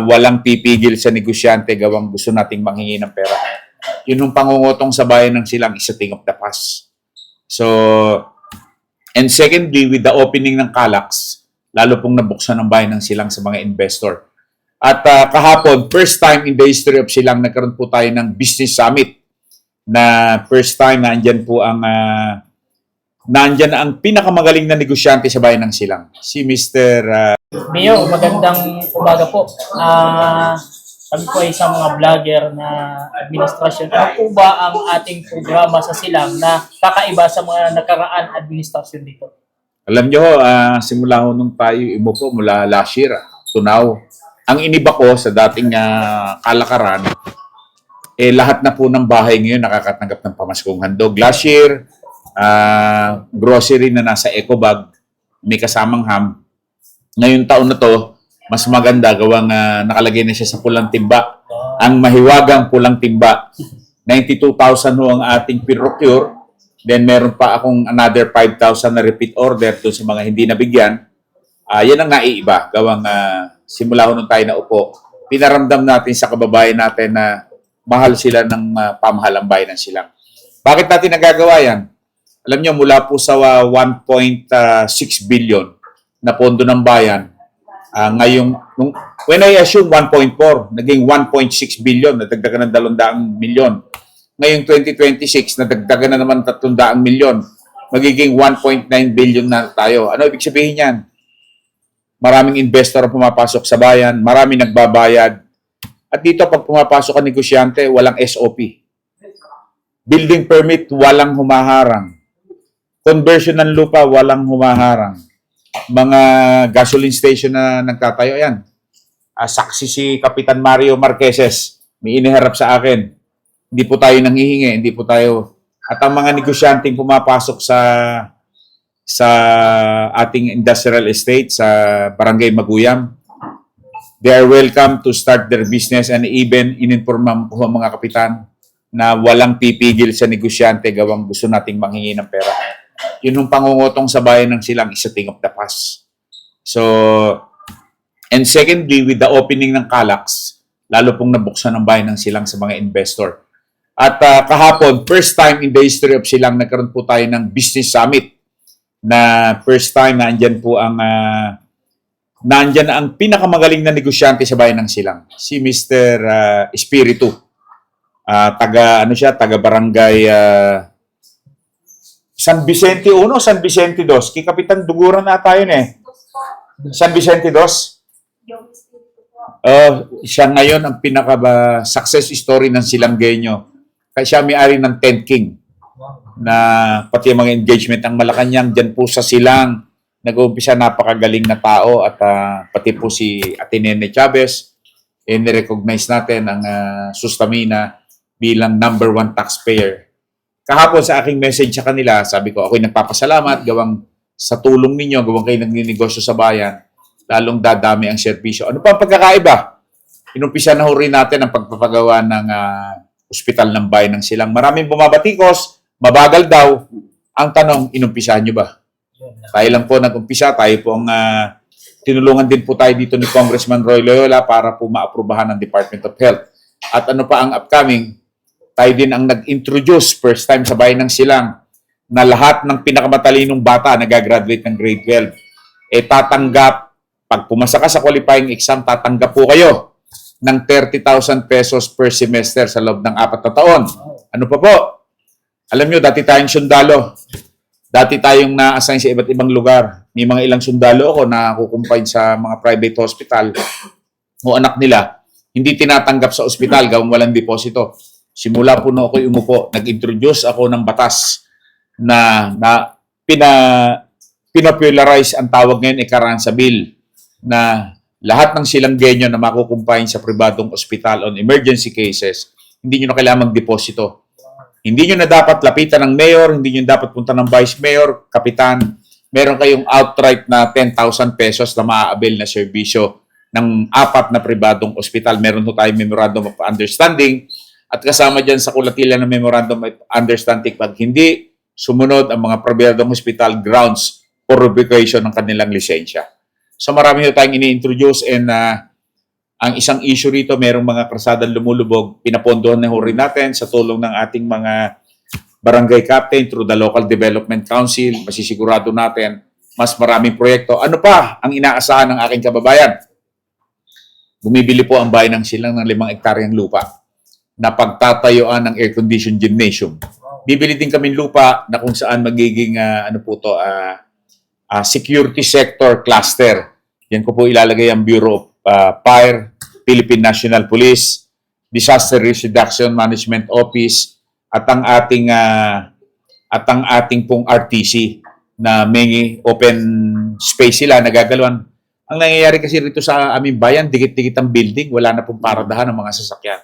Walang pipigil sa negosyante gawang gusto nating manghingi ng pera. Yun yung pangungutong sa bayan ng Silang is a thing of the past. So, and secondly, with the opening ng Calax, lalo pong nabuksan ng bayan ng Silang sa mga investor. At kahapon, first time in the history of Silang, nagkaroon po tayo ng business summit na first time nandyan po ang pinakamagaling na negosyante sa bayan ng Silang, si Mr. Mayor, magandang umaga po. Kami po ay isang mga vlogger na administrasyon. Ano po ba ang ating programa sa Silang na kakaiba sa mga nakaraan administrasyon dito? Alam nyo, simula ho nung tayo umupo mula last year to now, ang iniba ko sa dating kalakaran, lahat na po ng bahay ngayon nakakatanggap ng pamaskong handog. Last year, grocery na nasa eco bag, may kasamang ham. Ngayong taon na to, mas maganda gawang nakalagay na siya sa pulang timba. Ang mahiwagang pulang timba. 92,000 ho ang ating procure. Then meron pa akong another 5,000 na repeat order doon sa mga hindi nabigyan. Yan ang naiiba. Gawang simula ho nung tayo na upo. Pinaramdam natin sa kababayan natin na mahal sila ng pamahalang bayan ng Silang. Bakit natin nagagawa yan? Alam nyo, mula po sa 1.6 billion na pondo ng bayan, when I assume 1.4, naging 1.6 billion, nadagdagan ng 200 milyon. Ngayong 2026, nadagdagan na naman 300 milyon. Magiging 1.9 billion na tayo. Ano ibig sabihin yan? Maraming investor ang pumapasok sa bayan, maraming nagbabayad. At dito, pag pumapasok ang negosyante, walang SOP. Building permit, walang humaharang. Conversion ng lupa, walang humaharang. Mga gasoline station na nagtatayo, yan. Saksi si Kapitan Mario Marqueses, may iniharap sa akin. Hindi po tayo nanghihingi, hindi po tayo. At ang mga negosyanteng pumapasok sa ating industrial estate, sa Barangay Maguyam, they are welcome to start their business, and even ininforma po ang mga kapitan na walang pipigil sa negosyante gawang gusto nating manghingi ng pera. Yun yung pangungutong sa bayan ng Silang is a thing of the past. So, and secondly, with the opening ng Calax, lalo pong nabuksan ng bayan ng Silang sa mga investor. At kahapon, first time in the history of Silang, nagkaroon po tayo ng business summit na first time nandyan ang pinakamagaling na negosyante sa bayan ng Silang, si Mr. Espiritu. Taga barangay San Vicente 1, San Vicente 2. Kapitan Duguran na tayo San Vicente 2. Siya ngayon ang pinaka-success story ng Silanggenyo. Kaya siya may-ari ng Tent King na pati mga engagement ng Malacanang dyan po sa Silang. Nag-uumpisa napakagaling na tao at pati po si Atenene Chavez, nirecognize natin ang Sustamina bilang number 1 taxpayer. Kahapon sa aking message sa kanila, sabi ko, ako'y nagpapasalamat gawang sa tulong ninyo, gawang kayo nagninegosyo sa bayan, lalong dadami ang serbisyo. Ano pa ang pagkakaiba? Inumpisa na rin natin ang pagpapagawa ng ospital ng bayan ng Silang. Maraming bumabatikos, mabagal daw. Ang tanong, inumpisahan nyo ba? Tayo lang po nag-umpisa, tayo po ang tinulungan din po tayo dito ni Congressman Roy Loyola para po maaprubahan ng Department of Health. At ano pa ang upcoming? Tayo din ang nag-introduce first time sa bayan ng Silang na lahat ng pinakamatalinong bata nag-graduate ng grade 12. Tatanggap, pag pumasa ka sa qualifying exam, tatanggap po kayo ng 30,000 pesos per semester sa loob ng 4 na taon. Ano pa po? Alam nyo, dati tayong sundalo. Dati tayong na-assign sa iba't ibang lugar. May mga ilang sundalo ako na kukumpine sa mga private hospital o anak nila. Hindi tinatanggap sa ospital gawang walang deposito. Simula po na ako'y umupo, nag-introduce ako ng batas na pinapularize ang tawag ngayon Carranza Bill na lahat ng Silanggenyo na makukumpahin sa pribadong ospital on emergency cases, hindi nyo na kailangan mag-deposito. Hindi nyo na dapat lapitan ng mayor, hindi nyo dapat punta ng vice mayor, kapitan. Meron kayong outright na 10,000 pesos na maa-avail na serbisyo ng 4 na pribadong ospital. Meron po tayong memorandum of understanding. At kasama dyan sa kulatilan ng Memorandum of Understanding, pag hindi sumunod ang mga pribadong hospital grounds for revocation ng kanilang lisensya. So marami na tayong ini-introduce and Ang isang issue rito, merong mga kalsadang lumulubog, pinapondohan na ho rin natin sa tulong ng ating mga barangay captain through the local development council. Masisigurado natin mas maraming proyekto. Ano pa ang inaasahan ng aking kababayan? Bumibili po ang bayan ng Silang ng 5 hektaryang lupa na pagtatayuan ng air-conditioned gymnasium. Bibili din kami lupa na kung saan magiging security sector cluster. Yan ko po ilalagay ang Bureau of Fire, Philippine National Police, Disaster Risk Reduction Management Office, at ang ating pong RTC na may open space sila nagagalawan. Ang nangyayari kasi rito sa aming bayan, dikit-dikit ang building, wala na pong paradahan ng mga sasakyan.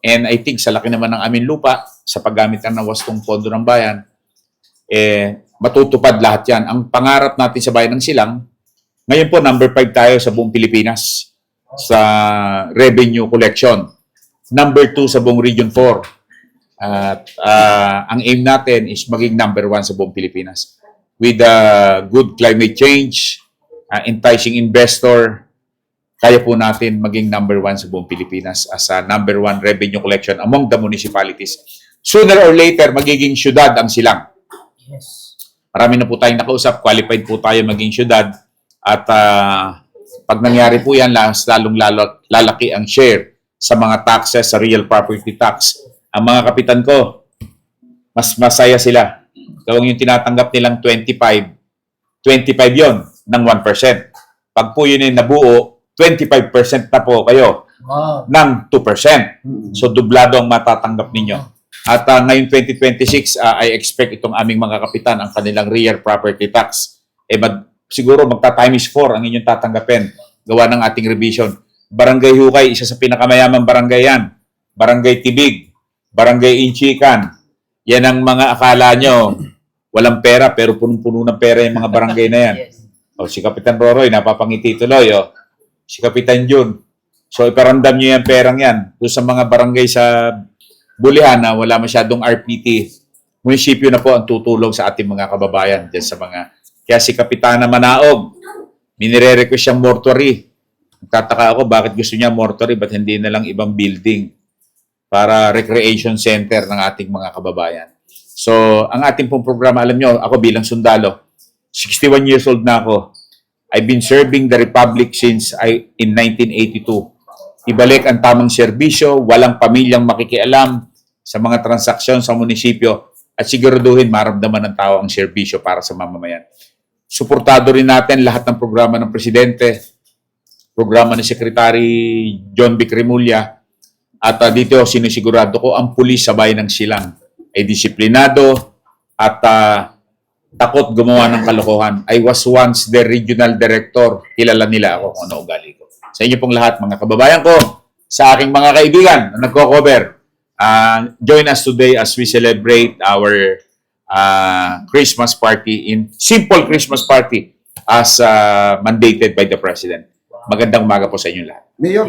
And I think sa laki naman ng aming lupa, sa paggamit ng wastong pondo ng bayan, matutupad lahat yan. Ang pangarap natin sa bayan ng Silang, ngayon po number 5 tayo sa buong Pilipinas sa revenue collection. Number 2 sa buong Region 4. At ang aim natin is maging number 1 sa buong Pilipinas. With good climate change, enticing investor, kaya po natin maging number 1 sa buong Pilipinas as a number 1 revenue collection among the municipalities. Sooner or later, magiging syudad ang Silang. Yes. Marami na po tayong nakausap, qualified po tayo maging syudad. At pag nangyari po yan, lalong lalaki ang share sa mga taxes, sa real property tax. Ang mga kapitan ko, mas masaya sila. Kung yung tinatanggap nilang 25 yon ng 1%. Pag po yun ay nabuo, 25% na po kayo Wow. ng 2%. So, dublado ang matatanggap ninyo. At ngayong 2026, I expect itong aming mga kapitan, ang kanilang real property tax, siguro magta-times 4 ang inyong tatanggapin. Gawa ng ating revision. Barangay Hukay, isa sa pinakamayamang barangay yan. Barangay Tibig, Barangay Inchikan. Yan ang mga akala nyo, walang pera, pero punong-puno ng pera yung mga barangay na yan. Yes. O, si Kapitan Roroy, napapangiti tuloy. O. Si Kapitan Jun. So, iparamdam nyo yung perang yan. Doon sa mga barangay sa Bulihan na wala masyadong RPT, munisipyo na po ang tutulong sa ating mga kababayan. Dyan sa mga... Kaya si Kapitana Manaog, minire-request siyang mortuary. Nagtataka ako, bakit gusto niya mortuary, ba't hindi na lang ibang building para recreation center ng ating mga kababayan. So, ang ating pong programa, alam nyo, ako bilang sundalo, 61 years old na ako. I've been serving the Republic since in 1982. Ibalik ang tamang serbisyo, walang pamilyang makikialam sa mga transaksyon sa munisipyo at siguraduhin maramdaman ng tao ang serbisyo para sa mamamayan. Suportado rin natin lahat ng programa ng Presidente, programa ni Secretary John Vic Remulla, at dito sinisigurado ko ang pulis sa bayan ng Silang ay disiplinado at takot gumawa ng kalokohan. I was once the regional director. Kilala nila ako kung ano ugali ko. Sa inyo pong lahat, mga kababayan ko, sa aking mga kaibigan na nagko-cover, join us today as we celebrate our Christmas party simple Christmas party as mandated by the President. Magandang umaga po sa inyo lahat. Mayor,